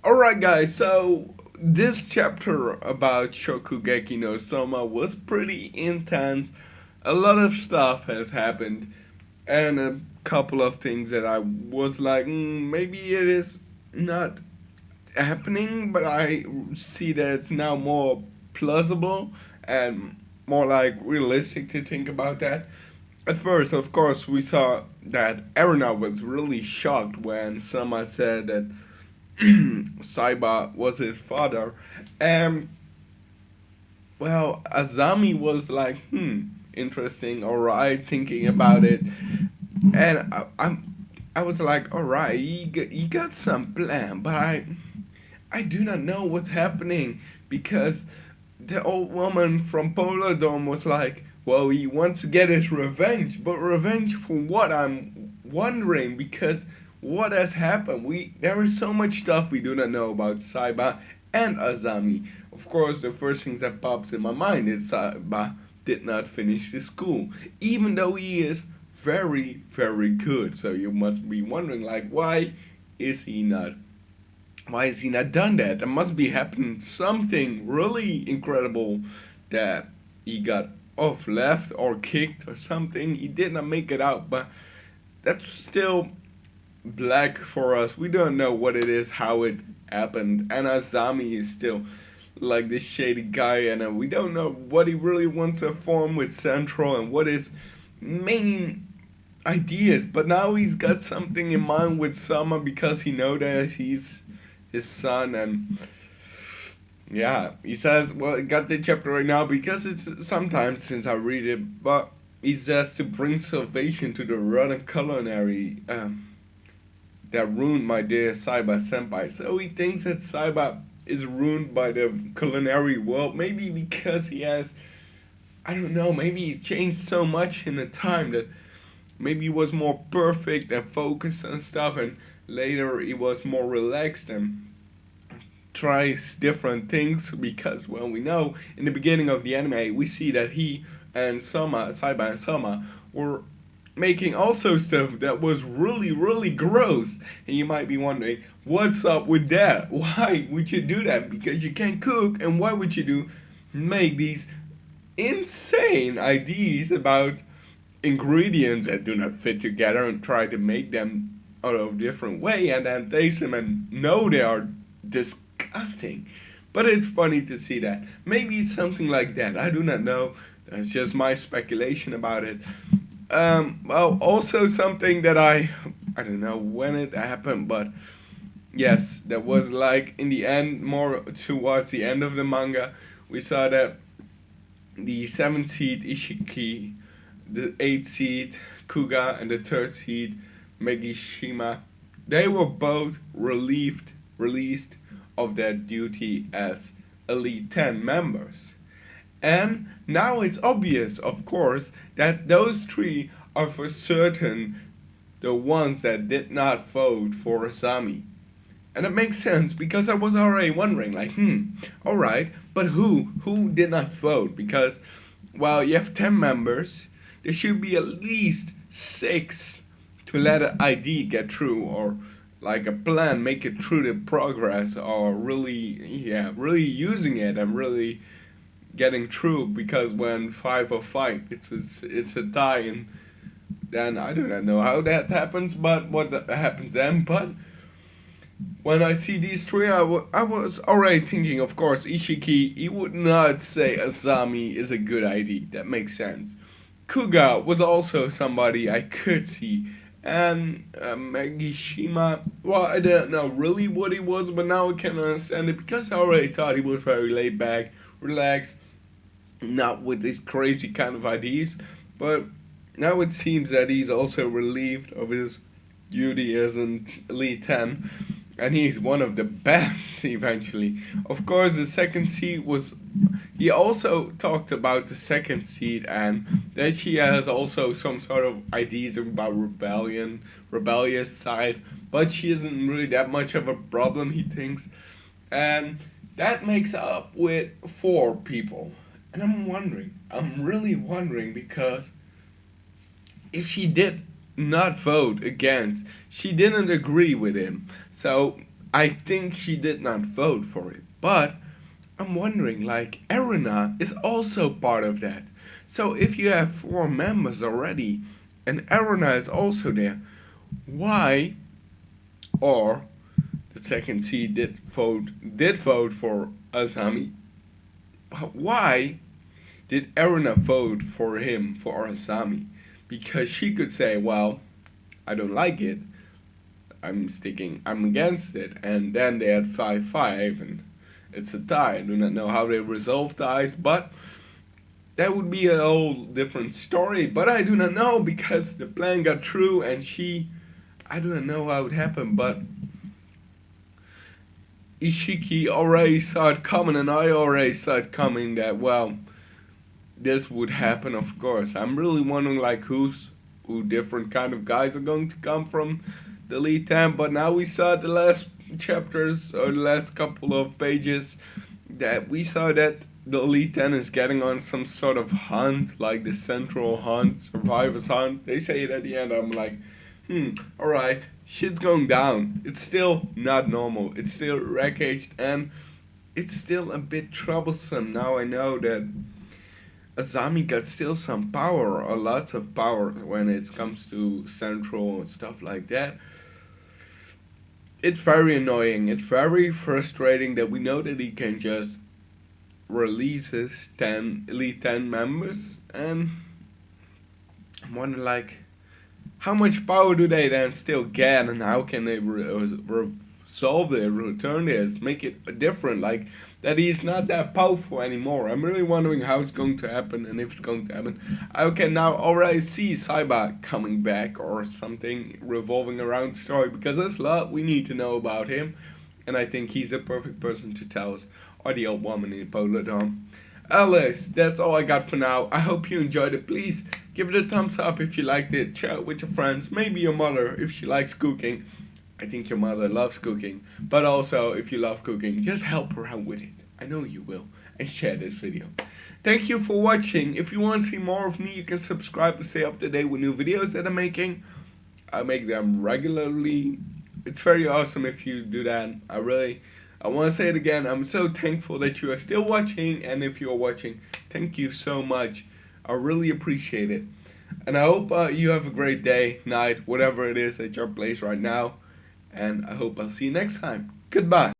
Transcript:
Alright guys, so this chapter about Shokugeki no Soma was pretty intense. A lot of stuff has happened and a couple of things that I was like, maybe it is not happening, but I see that it's now more plausible and more like realistic to think about that. At first, of course, we saw that Erina was really shocked when Sama said that Saiba was his father. And, well, Azami was like, interesting, alright, thinking about it. And I was like, alright, he got some plan, but I do not know what's happening because the old woman from Polar Dome was like, well, he wants to get his revenge, but revenge for what? I'm wondering because what has happened? There is so much stuff we do not know about Saiba and Azami. Of course, the first thing that pops in my mind is Saiba did not finish the school, even though he is very, very good. So you must be wondering, like, is he not why has he not done that? There must be happening something really incredible that he got off left or kicked or something. He did not make it out, but that's still black for us. We don't know what it is, how it happened. And Azami is still like this shady guy, and we don't know what he really wants to form with Central and what his main ideas. But now he's got something in mind with Sama because he knows that he's his son, and yeah, he says, well, I got the chapter right now because it's sometimes since I read it, but he says to bring salvation to the rotten culinary that ruined my dear Saiba senpai. So he thinks that Saiba is ruined by the culinary world, maybe because he has, I don't know, maybe he changed so much in the time that maybe he was more perfect and focused and stuff, and later he was more relaxed and tries different things because, well, we know in the beginning of the anime we see that he and Saiba and Soma were making also stuff that was really, really gross. And you might be wondering, what's up with that? Why would you do that? Because you can't cook, and why would you make these insane ideas about ingredients that do not fit together and try to make them out of a different way and then taste them and know they are disgusting. But it's funny to see that. Maybe it's something like that. I do not know. That's just my speculation about it. Well, also something that I don't know when it happened, but yes, that was like in the end, more towards the end of the manga, we saw that the 7th seed Ishiki, the 8th seed Kuga, and the 3rd seed Megishima, they were both released of their duty as Elite 10 members. And now it's obvious, of course, that those three are for certain the ones that did not vote for Azami. And it makes sense because I was already wondering, like, alright, but who? Who did not vote? Because, well, you have 10 members, there should be at least 6 to let an ID get through, or like a plan, make it through the progress, or really using it and really getting through. Because when 5 or 5, it's a tie, and then I do not know how that happens, but what happens then. But when I see these three, I was already thinking, of course, Ishiki, he would not say Azami is a good ID. That makes sense. Kuga was also somebody I could see. And Magishima, well, I didn't know really what he was, but now I can understand it because I already thought he was very laid back, relaxed, not with these crazy kind of ideas. But now it seems that he's also relieved of his duty as an Elite 10, and he's one of the best eventually. Of course, the 2nd seed was. He also talked about the 2nd seed and that she has also some sort of ideas about rebellious side, but she isn't really that much of a problem, he thinks. And that makes up with 4 people. And I'm really wondering because if she did not vote against, she didn't agree with him. So I think she did not vote for it. But I'm wondering, like, Erina is also part of that. So if you have 4 members already, and Erina is also there, why, or the second C did vote for Azami, why did Erina vote for him, for Azami? Because she could say, well, I don't like it, I'm against it, and then they had 5-5, and it's a tie. I do not know how they resolve ties, but that would be a whole different story. But I do not know, because the plan got through, and I do not know how it happened, but Ishiki already saw it coming, and I already saw it coming that, well, this would happen, of course. I'm really wondering, like, who different kind of guys are going to come from the Elite 10, but now we saw the last chapters, or the last couple of pages, that we saw that the Elite 10 is getting on some sort of hunt, like the Central Hunt, Survivors Hunt. They say it at the end, I'm like, alright, shit's going down. It's still not normal. It's still wreckaged, and it's still a bit troublesome. Now I know that Azami got still some power, or lots of power, when it comes to Central and stuff like that. It's very annoying. It's very frustrating that we know that he can just release his Elite 10 members, and I'm wondering, like, how much power do they then still get, and how can they resolve it, return this, make it different, like, that he's not that powerful anymore. I'm really wondering how it's going to happen, and if it's going to happen. I can now already see Saiba coming back, or something revolving around the story, because there's a lot we need to know about him, and I think he's a perfect person to tell us, or the old woman in Polydom. Alice, that's all I got for now. I hope you enjoyed it. Please give it a thumbs up if you liked it. Share it with your friends, maybe your mother if she likes cooking. I think your mother loves cooking, but also if you love cooking, just help her out with it. I know you will, and share this video. Thank you for watching. If you want to see more of me, you can subscribe to stay up to date with new videos that I'm making. I make them regularly. It's very awesome if you do that. I want to say it again, I'm so thankful that you are still watching, and if you are watching, thank you so much. I really appreciate it. And I hope you have a great day, night, whatever it is at your place right now. And I hope I'll see you next time. Goodbye.